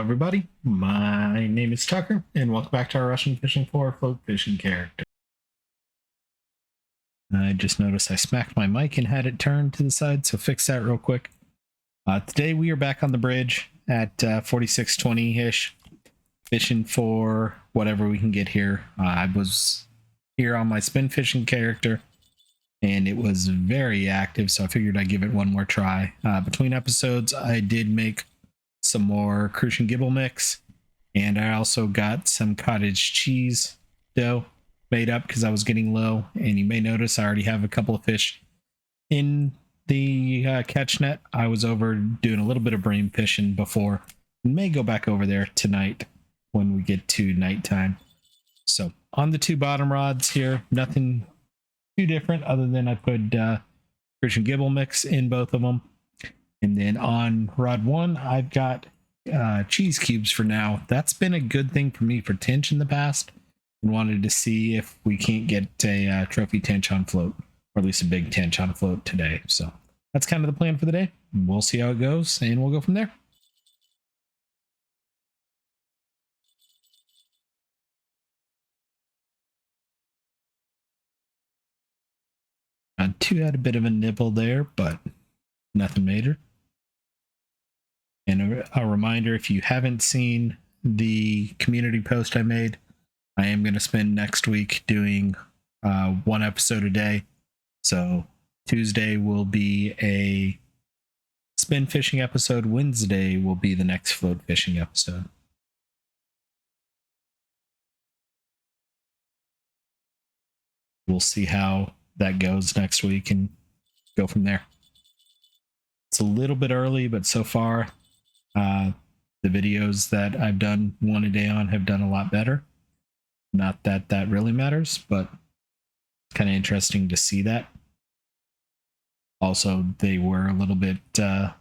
everybody. My name is Tucker, and welcome back to our Russian Fishing for float fishing character. I just noticed I smacked my mic and had it turned to the side, so fix that real quick. Today we are back on the bridge at 4620-ish, fishing for whatever we can get here. I was here on my spin fishing character, and it was very active, so I figured I'd give it one more try. Between episodes, I did make some more crucian gibble mix, and I also got some cottage cheese dough made up because I was getting low. And you may notice I already have a couple of fish in the catch net. I was over doing a little bit of bream fishing before. May go back over there tonight when we get to nighttime. So on the two bottom rods here, nothing too different other than I put crucian gibble mix in both of them. And then on rod one, I've got cheese cubes for now. That's been a good thing for me for tench in the past, and wanted to see if we can't get a trophy tench on float, or at least a big tench on float today. So that's kind of the plan for the day. We'll see how it goes, and we'll go from there. Two had a bit of a nibble there, but nothing major. And a reminder, if you haven't seen the community post I made, I am going to spend next week doing one episode a day. So Tuesday will be a spin fishing episode. Wednesday will be the next float fishing episode. We'll see how that goes next week and go from there. It's a little bit early, but so far, the videos that I've done one a day on have done a lot better. Not that that really matters, but it's kind of interesting to see that. Also, they were a little bit of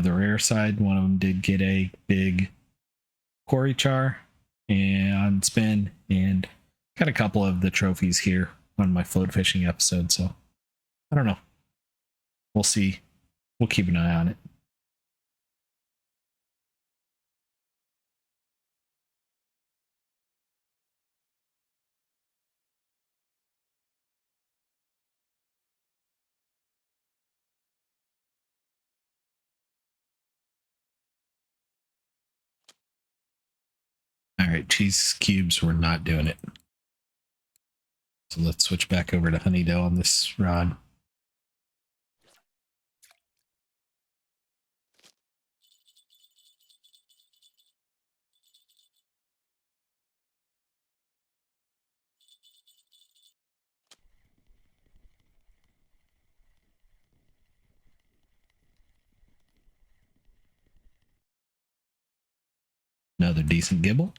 the rare side. One of them did get a big quarry char and spin, and got a couple of the trophies here on my float fishing episode. So I don't know. We'll see. We'll keep an eye on it. All right, cheese cubes were not doing it. So let's switch back over to honey dough on this rod. Another decent gibble.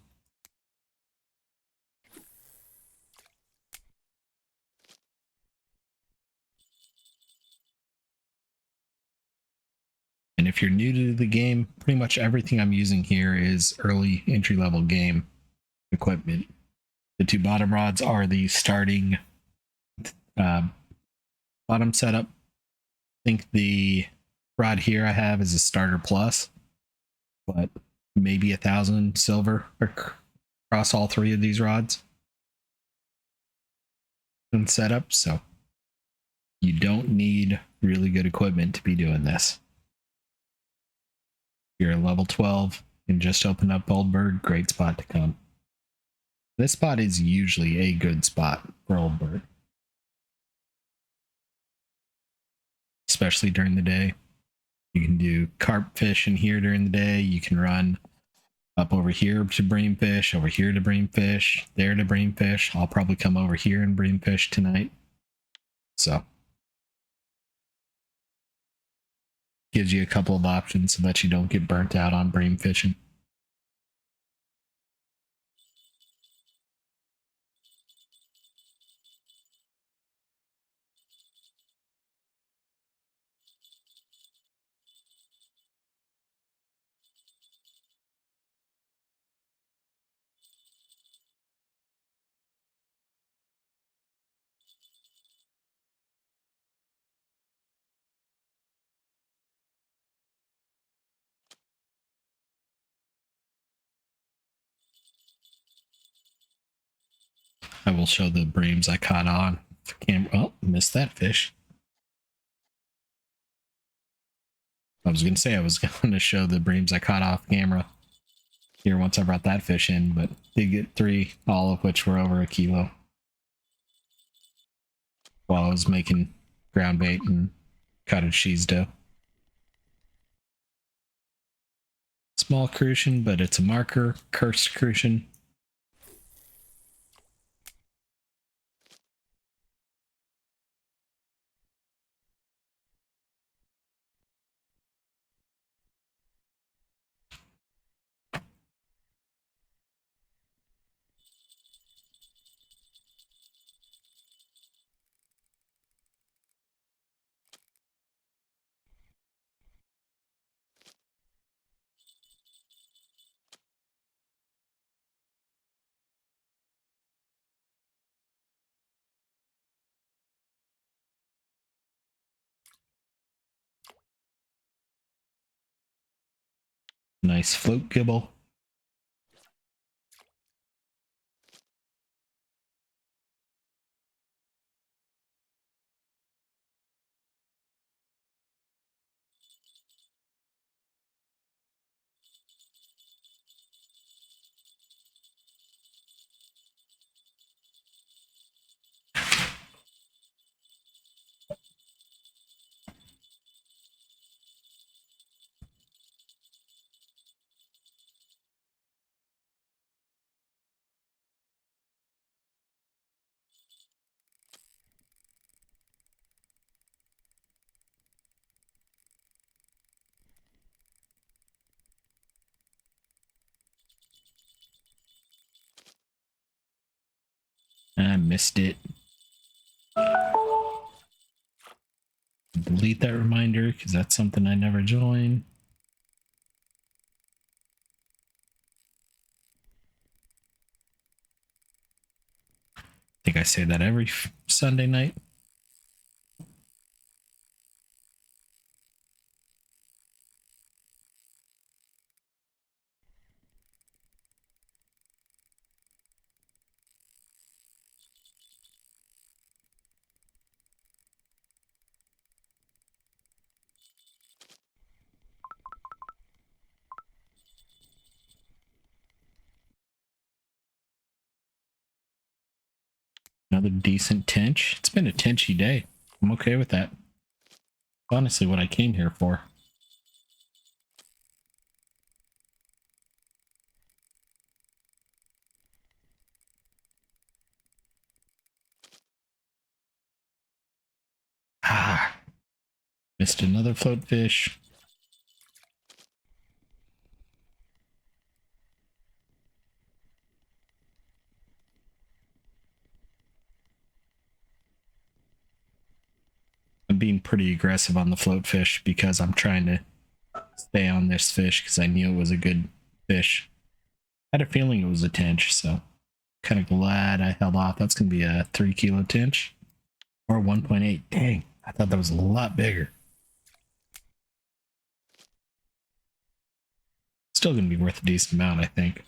And if you're new to the game, pretty much everything I'm using here is early entry-level game equipment. The two bottom rods are the starting bottom setup. I think the rod here I have is a starter plus, but maybe 1,000 silver across all three of these rods and setup. So you don't need really good equipment to be doing this. If you're at level 12 and just open up Old Bird, great spot to come. This spot is usually a good spot for Old Bird, especially during the day. You can do carp fish in here during the day. You can run up over here to bream fish, over here to bream fish, there to bream fish. I'll probably come over here and bream fish tonight. So gives you a couple of options so that you don't get burnt out on bream fishing. will show the breams I caught on camera. Oh, missed that fish. I was going to say I was going to show the breams I caught off camera here once I brought that fish in, but did get 3, all of which were over a kilo. While I was making ground bait and cottage cheese dough. Small crucian, but it's a marker. Cursed crucian. Nice float gibble. I missed it. Delete that reminder because that's something I never join. I think I say that every Sunday night. Another decent tench. It's been a tenchy day. I'm okay with that. Honestly, what I came here for. Ah, missed another float fish. I'm being pretty aggressive on the float fish because I'm trying to stay on this fish because I knew it was a good fish. I had a feeling it was a tench, so kind of glad I held off. That's going to be a 3 kilo tench or 1.8. Dang, I thought that was a lot bigger. Still going to be worth a decent amount, I think.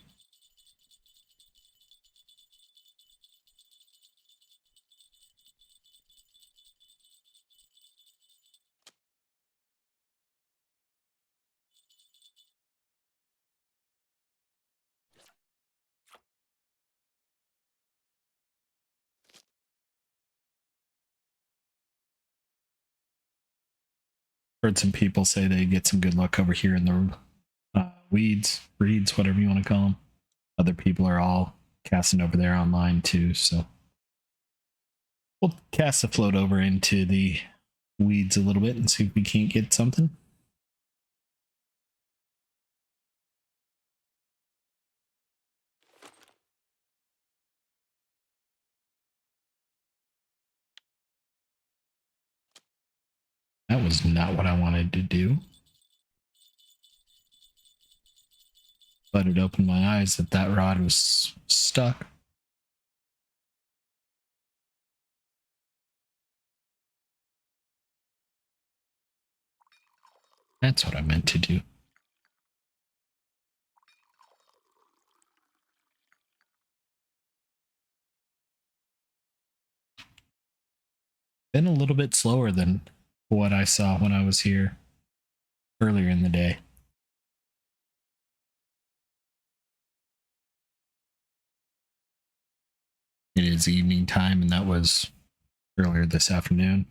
Heard some people say they get some good luck over here in the weeds, reeds, whatever you want to call them. Other people are all casting over there online too, so we'll cast the float over into the weeds a little bit and see if we can't get something. That was not what I wanted to do. But it opened my eyes that that rod was stuck. That's what I meant to do. Been a little bit slower than what I saw when I was here earlier in the day. It is evening time, and that was earlier this afternoon.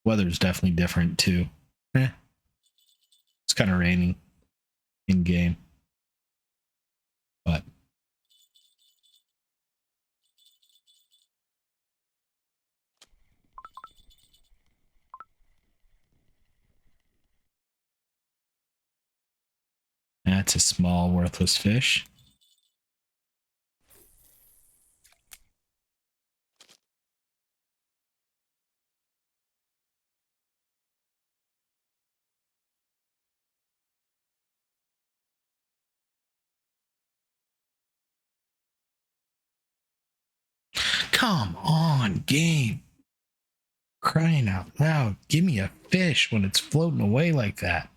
Weather's definitely different too. It's kind of raining in game, but that's a small, worthless fish. Come on, game. Crying out loud. Give me a fish when it's floating away like that.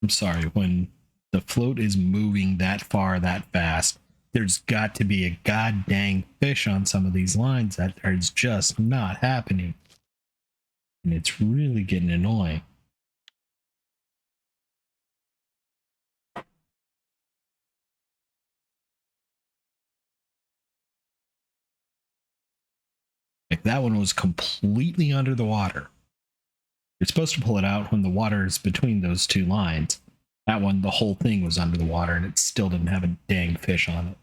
I'm sorry, when the float is moving that far, that fast, there's got to be a god dang fish on some of these lines that is just not happening. And it's really getting annoying. Like that one was completely under the water. You're supposed to pull it out when the water is between those two lines. That one, the whole thing was under the water and it still didn't have a dang fish on it.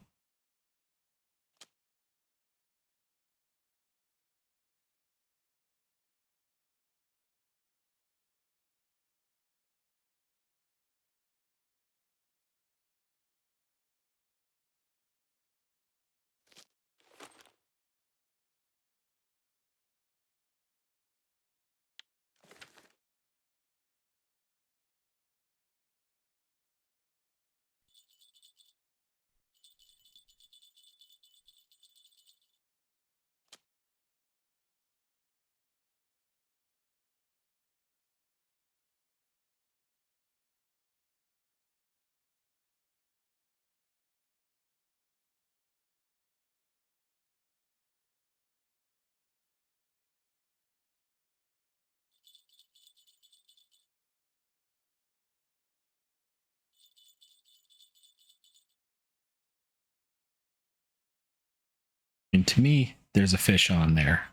And to me, there's a fish on there.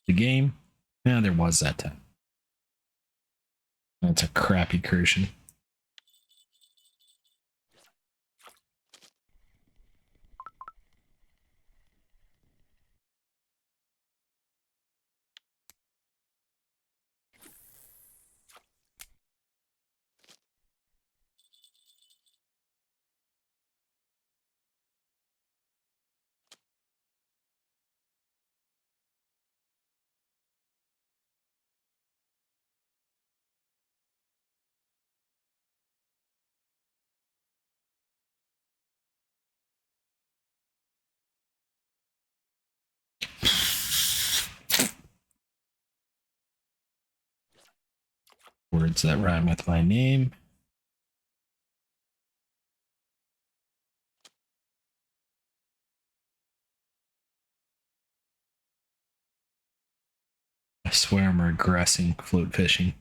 The game, yeah, there was that time. That's a crappy Crucian. Words that rhyme with my name. I swear I'm regressing float fishing.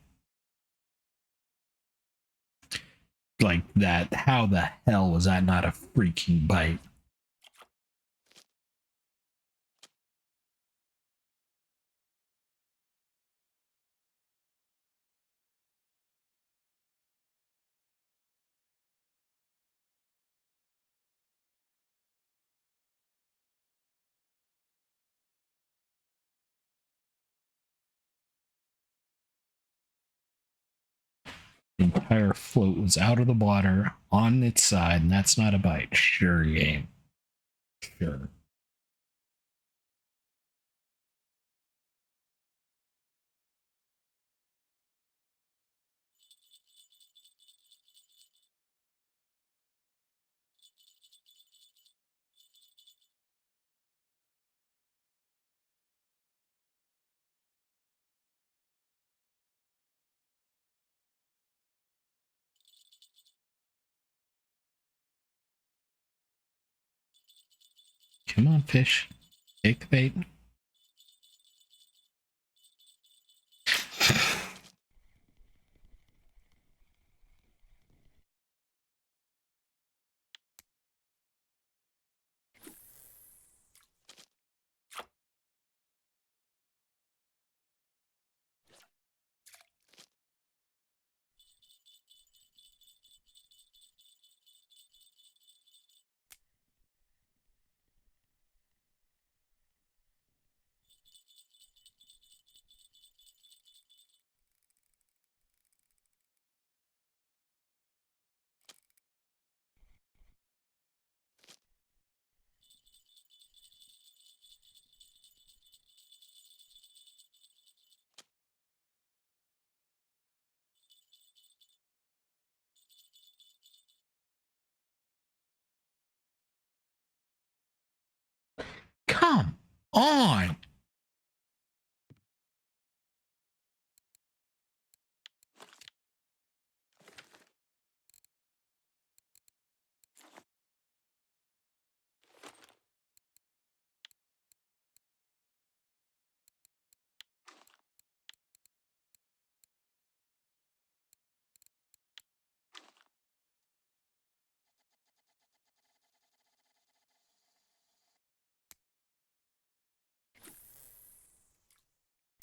Like that. How the hell was that not a freaking bite? The entire float was out of the water on its side, and that's not a bite. Sure, game. Sure. Come on, fish. Take the bait. Come on.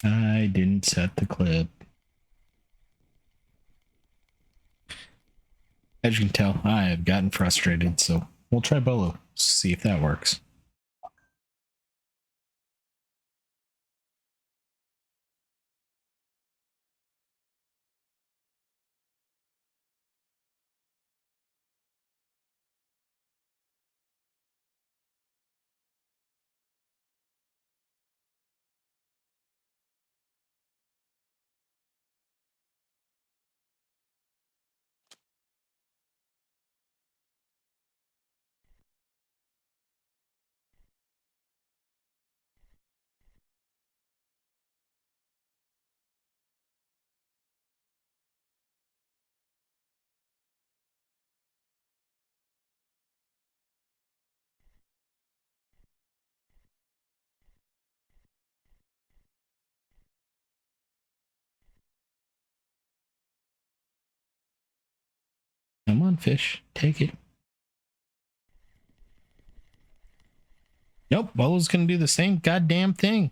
I didn't set the clip. As you can tell, I have gotten frustrated, so we'll try Bolo. See if that works. Come on, fish. Take it. Nope, Bolo's gonna do the same goddamn thing.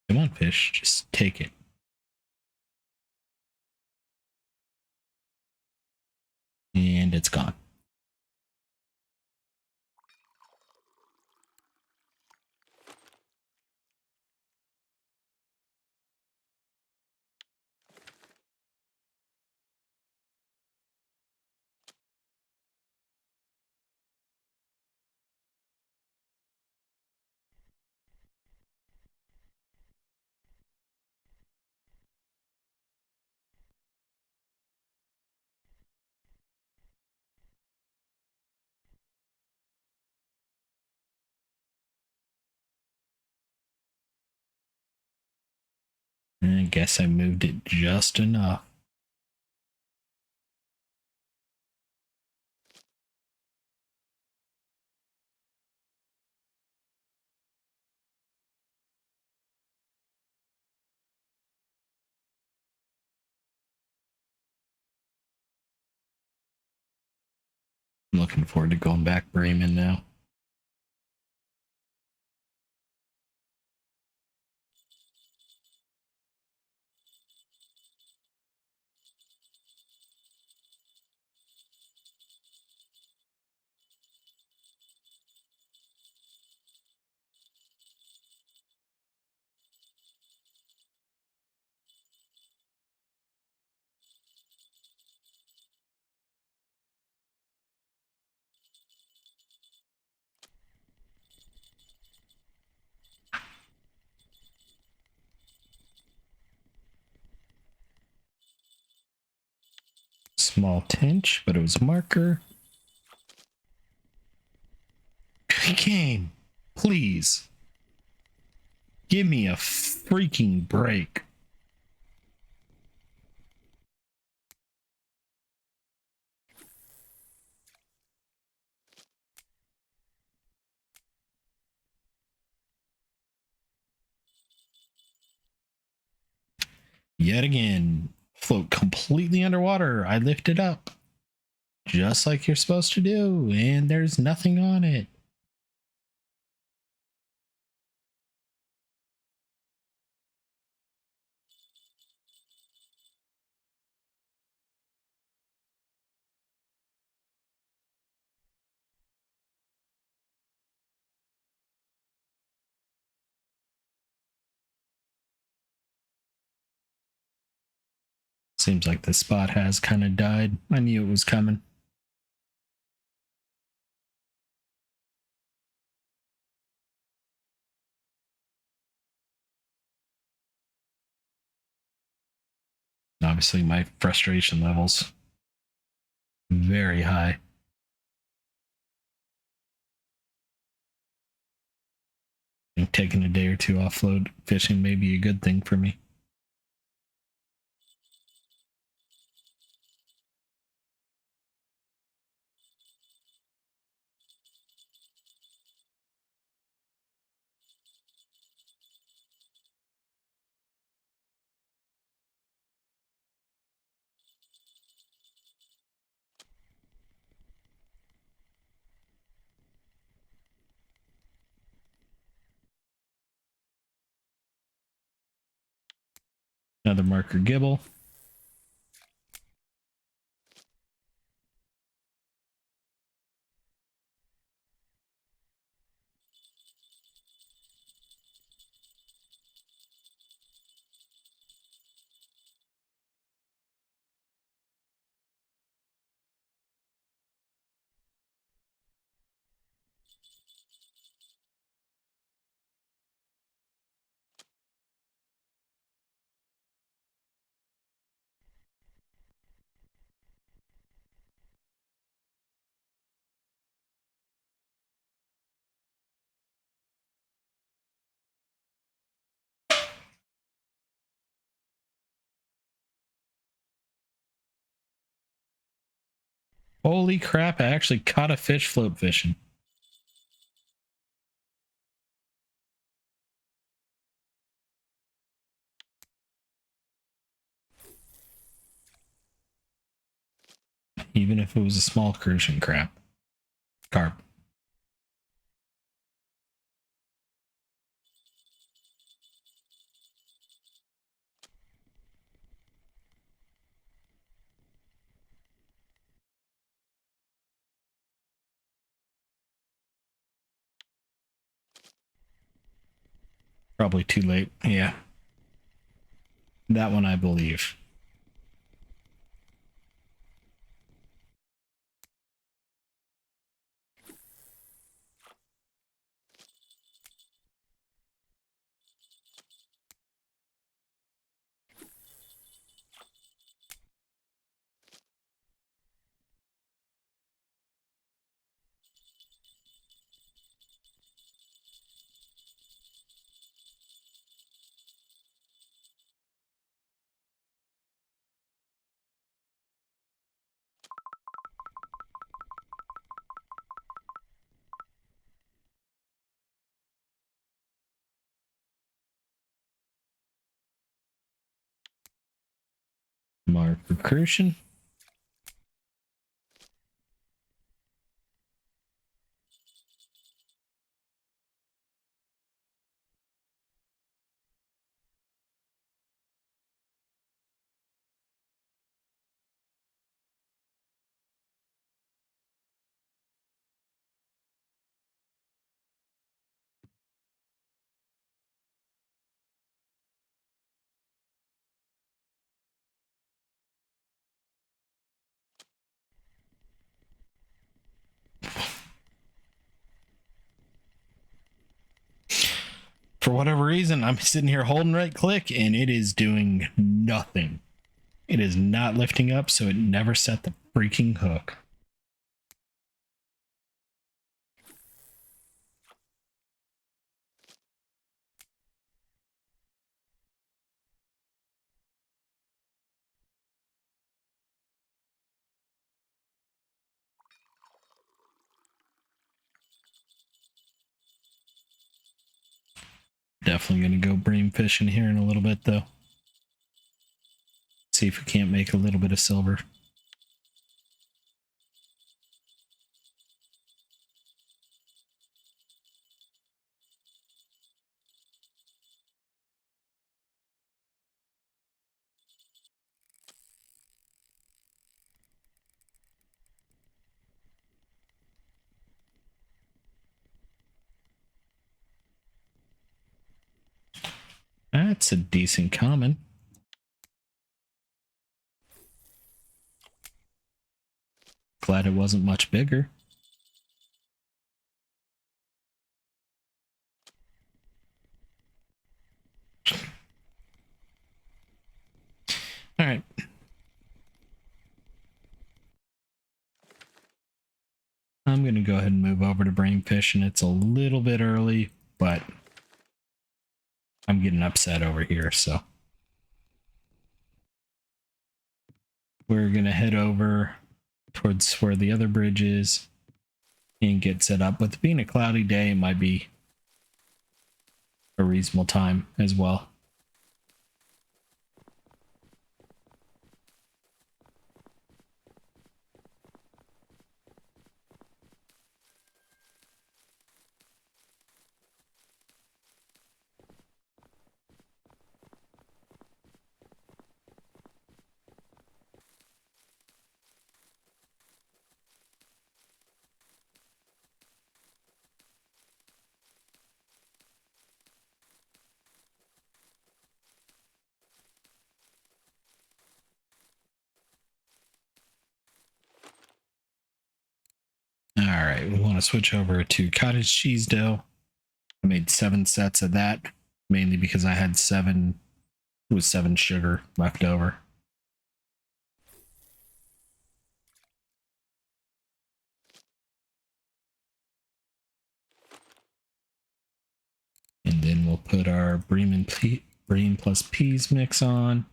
Come on, fish. Just take it. And it's gone. I guess I moved it just enough. I'm looking forward to going back Bream now. small tinge, but it was a marker. Game, please. Give me a freaking break. Yet again, float completely underwater. I lift it up just like you're supposed to do, and there's nothing on it. Seems like the spot has kind of died. I knew it was coming. Obviously, my frustration levels very high. I think taking a day or two offload fishing may be a good thing for me. Another marker gibble. Holy crap, I actually caught a fish float fishing. Even if it was a small crucian crab. Carp. Probably too late. Yeah. That one I believe. Marker crucian. For whatever reason, I'm sitting here holding right click and it is doing nothing. It is not lifting up, so it never set the freaking hook. Definitely going to go bream fishing here in a little bit, though. See if we can't make a little bit of silver. That's a decent common. Glad it wasn't much bigger. All right. I'm going to go ahead and move over to bream fishing. It's a little bit early, but I'm getting upset over here, so we're going to head over towards where the other bridge is and get set up. With it being a cloudy day, it might be a reasonable time as well. All right, we want to switch over to cottage cheese dough. I made 7 sets of that, mainly because I had 7 sugar left over. And then we'll put our bream plus peas mix on.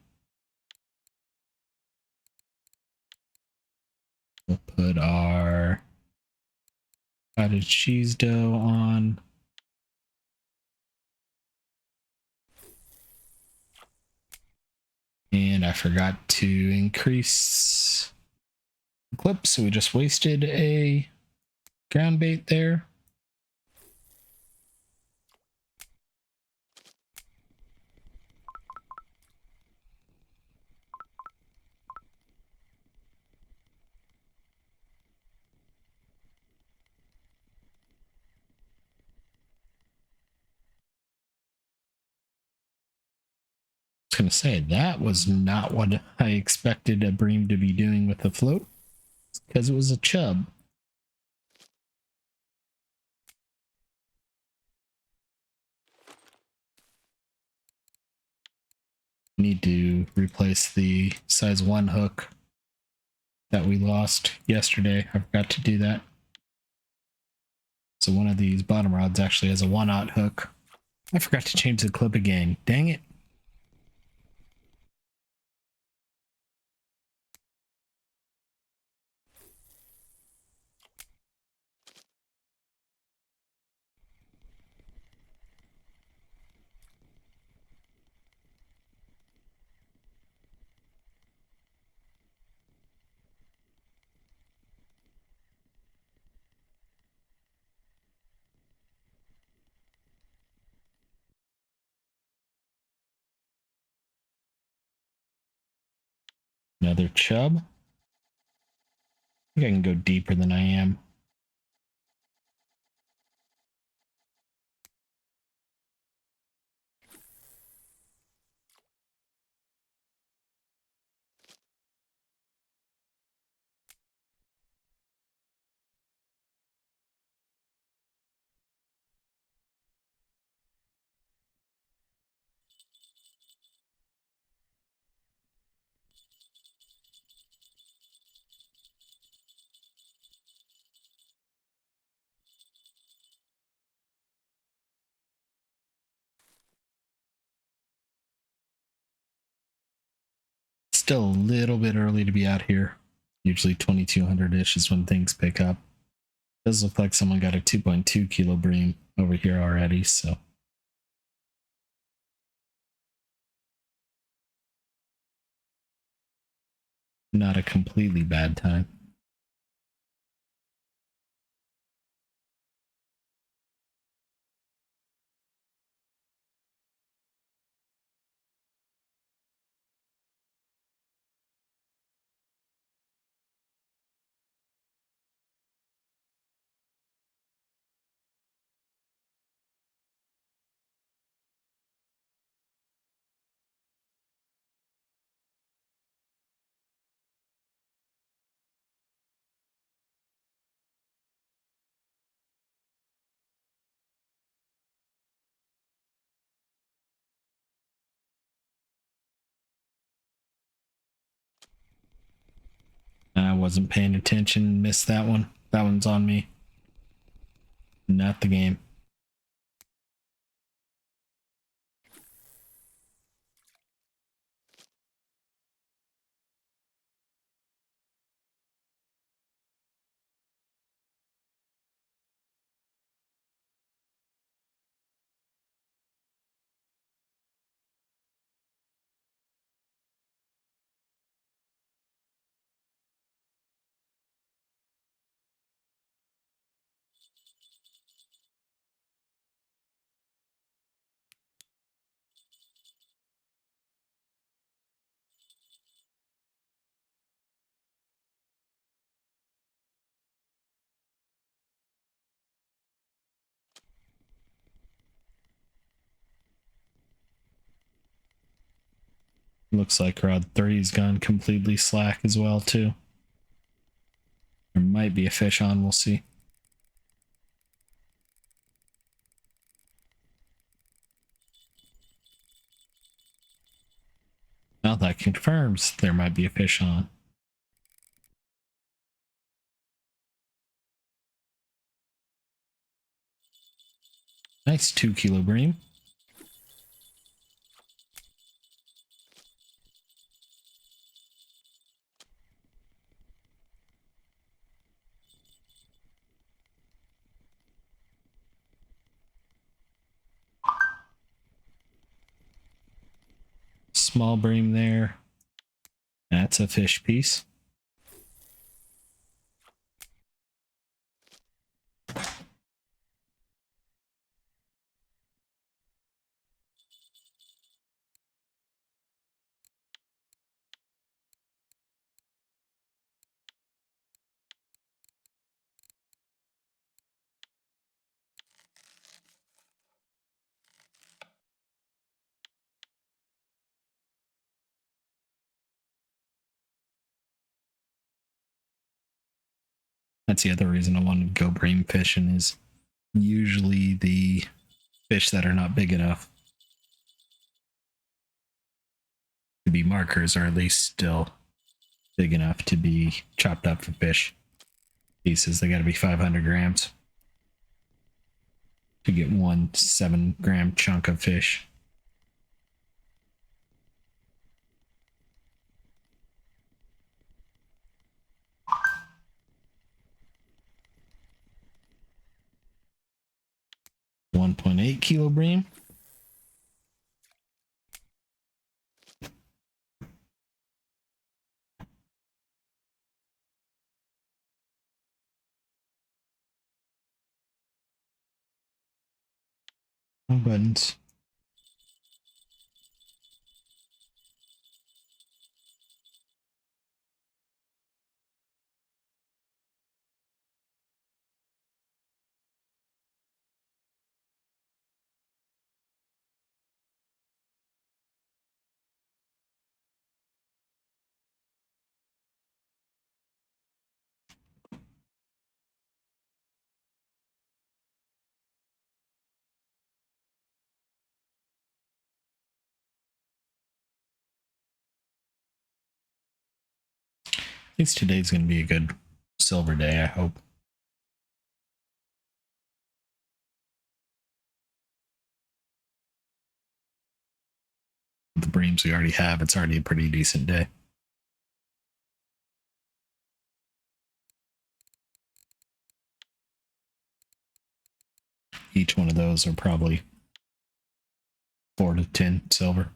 We'll put our cottage cheese dough on. And I forgot to increase the clip, so we just wasted a ground bait there. I was going to say, that was not what I expected a bream to be doing with the float, because it was a chub. Need to replace the size 1 hook that we lost yesterday. I forgot to do that. So one of these bottom rods actually has a 1/0 hook. I forgot to change the clip again. Dang it. Another chub. I think I can go deeper than I am. still a little bit early to be out here. Usually 2200-ish is when things pick up. Does look like someone got a 2.2 kilo bream over here already, so. Not a completely bad time. I wasn't paying attention, missed that one. That one's on me. Not the game. Looks like rod 3's gone completely slack as well, too. There might be a fish on, we'll see. Well, that confirms there might be a fish on. Nice 2 kilo bream. Small bream there. That's a fish piece. That's the other reason I wanted to go bream fishing, is usually the fish that are not big enough to be markers are at least still big enough to be chopped up for fish pieces. They got to be 500 grams to get 1 7-gram chunk of fish. .8 kilo bream. No buttons. At least today's going to be a good silver day, I hope. The breams we already have, it's already a pretty decent day. Each one of those are probably 4 to 10 silver.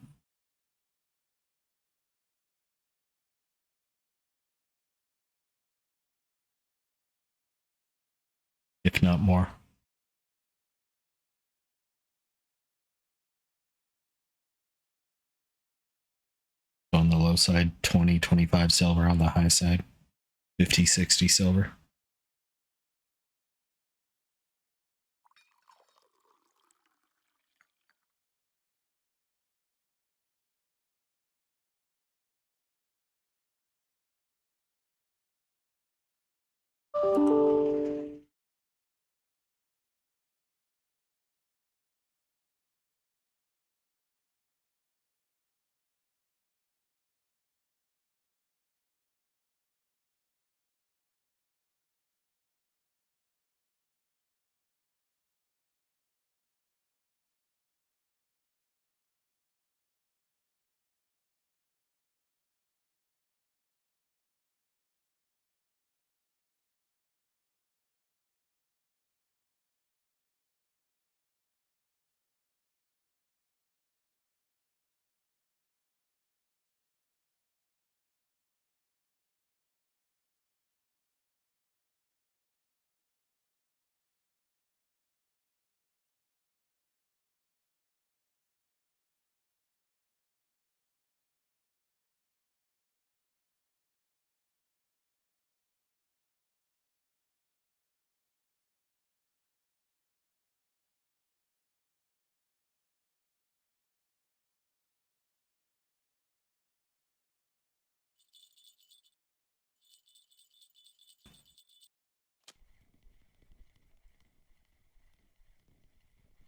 If not more. On the low side, 20, 25 silver. On the high side, 50, 60 silver.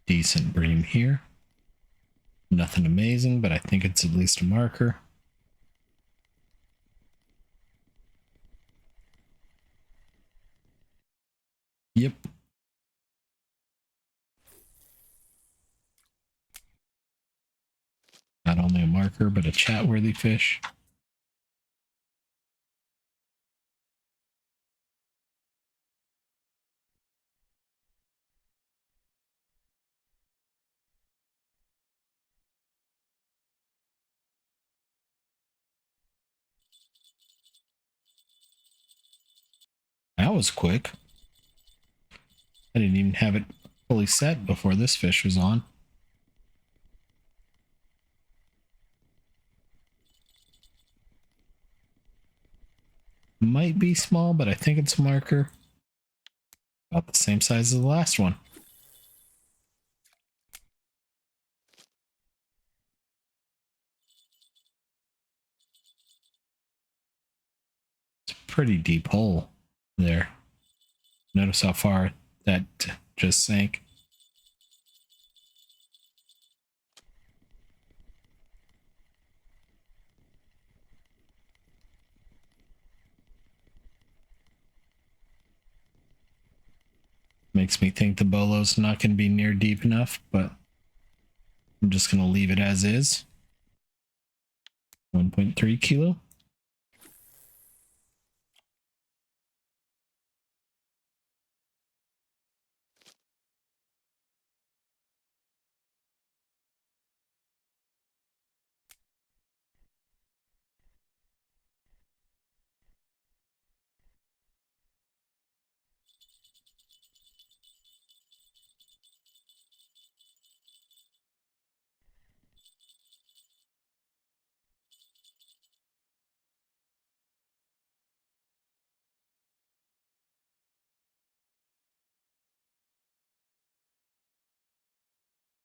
Decent bream here. Nothing amazing, but I think it's at least a marker. Yep. Not only a marker, but a chat-worthy fish. That was quick. I didn't even have it fully set before this fish was on. Might be small, but I think it's a marker. About the same size as the last one. It's a pretty deep hole there. Notice how far that just sank. Makes me think the bolo's not going to be near deep enough, but I'm just going to leave it as is. 1.3 kilo.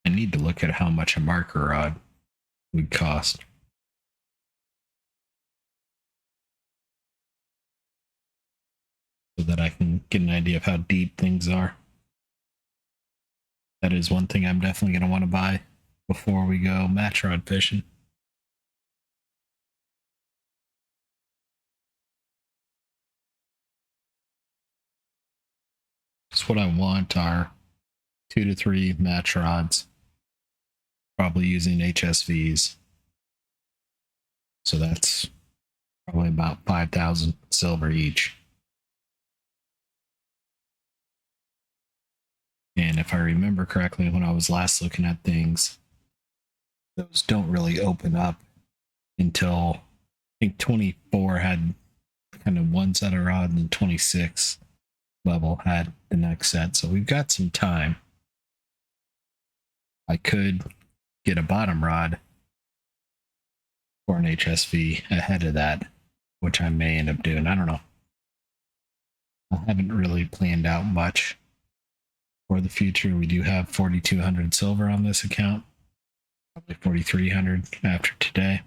I need to look at how much a marker rod would cost. So that I can get an idea of how deep things are. That is one thing I'm definitely going to want to buy before we go match rod fishing. Because what I want are 2 to 3 match rods, probably using HSVs. So that's probably about 5,000 silver each. And if I remember correctly, when I was last looking at things, those don't really open up until I think 24 had kind of one set of rods and 26 level had the next set. So we've got some time. I could get a bottom rod for an HSV ahead of that, which I may end up doing. I don't know. I haven't really planned out much for the future. We do have 4,200 silver on this account, probably 4,300 after today.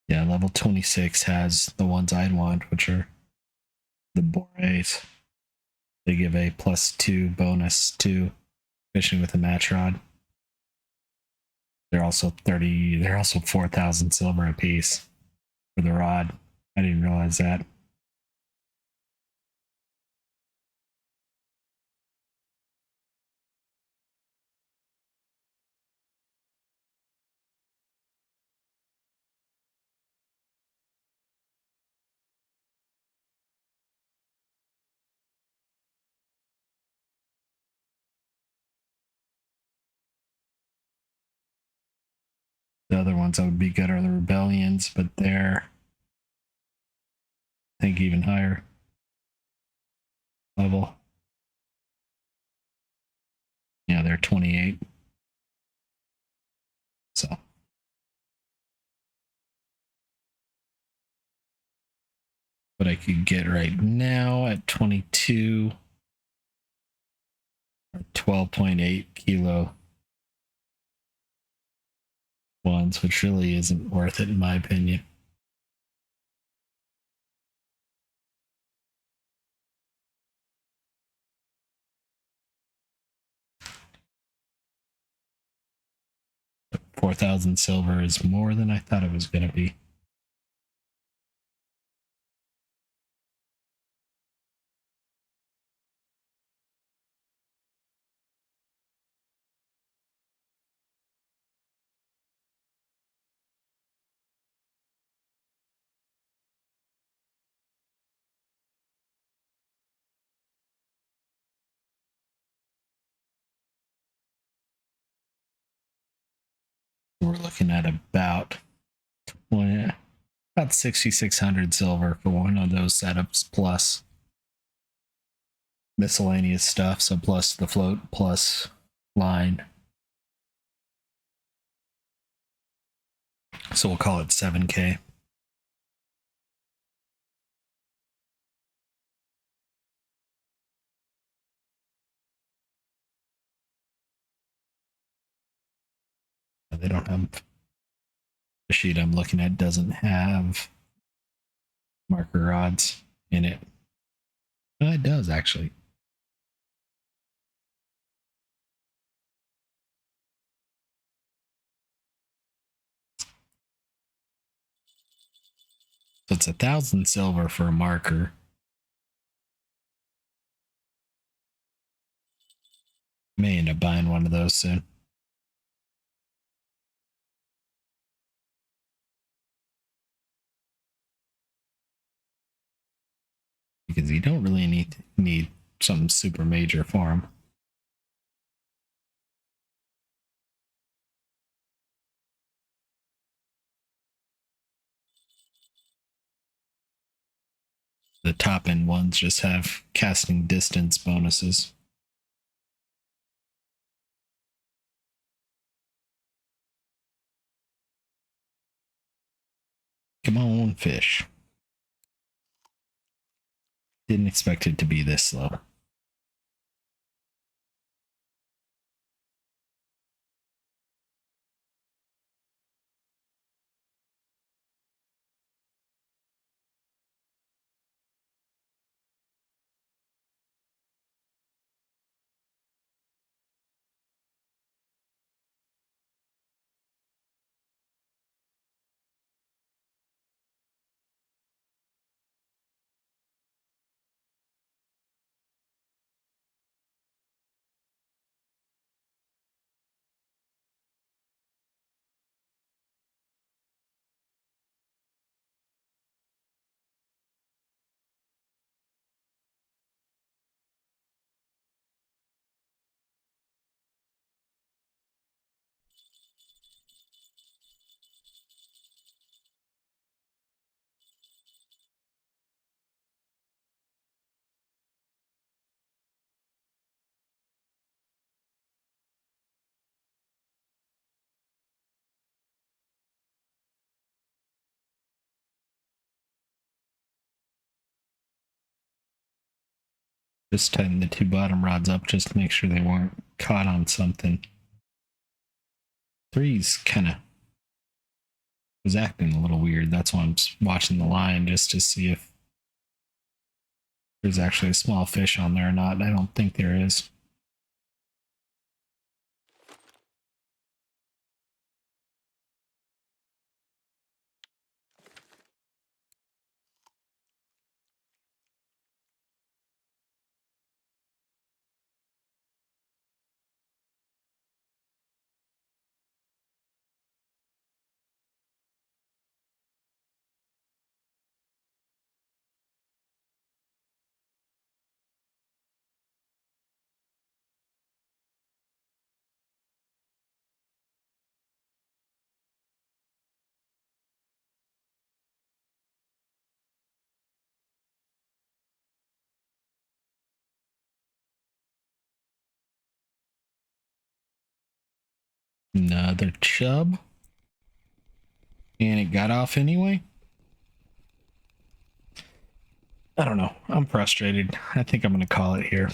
Yeah, level 26 has the ones I'd want, which are the Borays. They give a +2 bonus to fishing with a match rod. They're also 30, they're also 4,000 silver a piece for the rod. I didn't realize that. The other ones that would be good are the Rebellions, but they're, I think, even higher level. Yeah, they're 28. So. What I could get right now at 22 or 12.8 kilo ones, which really isn't worth it in my opinion. But 4,000 silver is more than I thought it was going to be. We're looking at about 6,600 silver for one of those setups, plus miscellaneous stuff. So plus the float, plus line. So we'll call it 7K. They don't have, the sheet I'm looking at doesn't have marker rods in it. It does actually. So it's 1,000 silver for a marker. May end up buying one of those soon. Because you don't really need something super major for them. The top end ones just have casting distance bonuses. Come on, fish. Didn't expect it to be this slow. Just tighten the two bottom rods up just to make sure they weren't caught on something. Three's kind of was acting a little weird. That's why I'm watching the line just to see if there's actually a small fish on there or not. I don't think there is. Another chub. And it got off anyway. I don't know. I'm frustrated. I think I'm going to call it here. A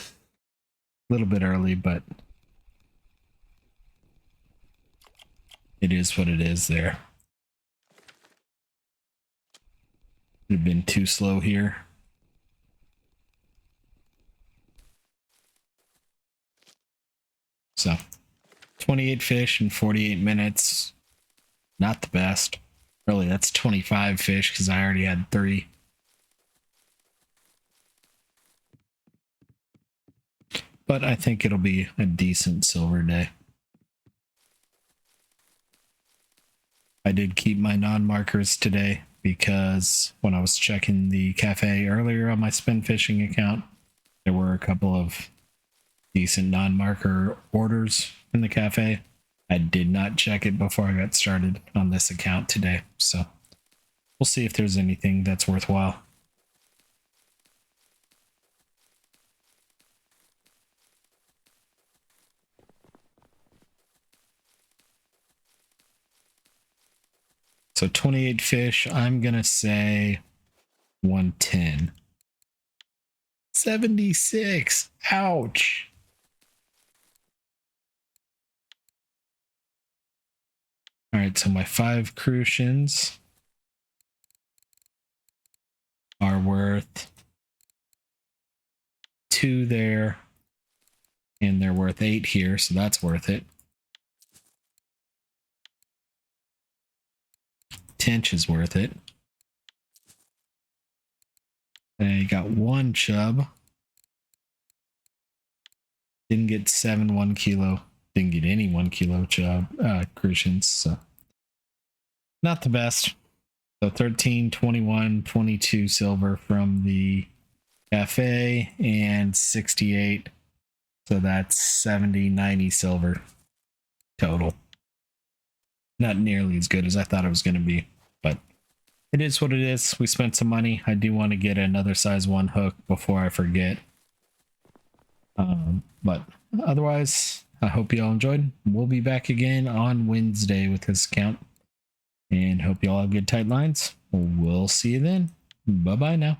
little bit early, but it is what it is there. Could have been too slow here. So, 28 fish in 48 minutes. Not the best. Really, that's 25 fish because I already had 3. But I think it'll be a decent silver day. I did keep my non-markers today because when I was checking the cafe earlier on my spin fishing account, there were a couple of decent non-marker orders in the cafe. I did not check it before I got started on this account today, so we'll see if there's anything that's worthwhile. So 28 fish, I'm gonna say 110. 76. Ouch. All right, so my 5 crucians are worth 2 there, and they're worth 8 here, so that's worth it. Tench is worth it. I got 1 chub. Didn't get 7 1 kilo. Didn't get any 1 kilo chub crucians, so not the best. So 13, 21, 22 silver from the cafe and 68. So that's 70, 90 silver total. Not nearly as good as I thought it was going to be, but it is what it is. We spent some money. I do want to get another size 1 hook before I forget. But otherwise, I hope you all enjoyed. We'll be back again on Wednesday with this account. And hope you all have good tight lines. We'll see you then. Bye-bye now.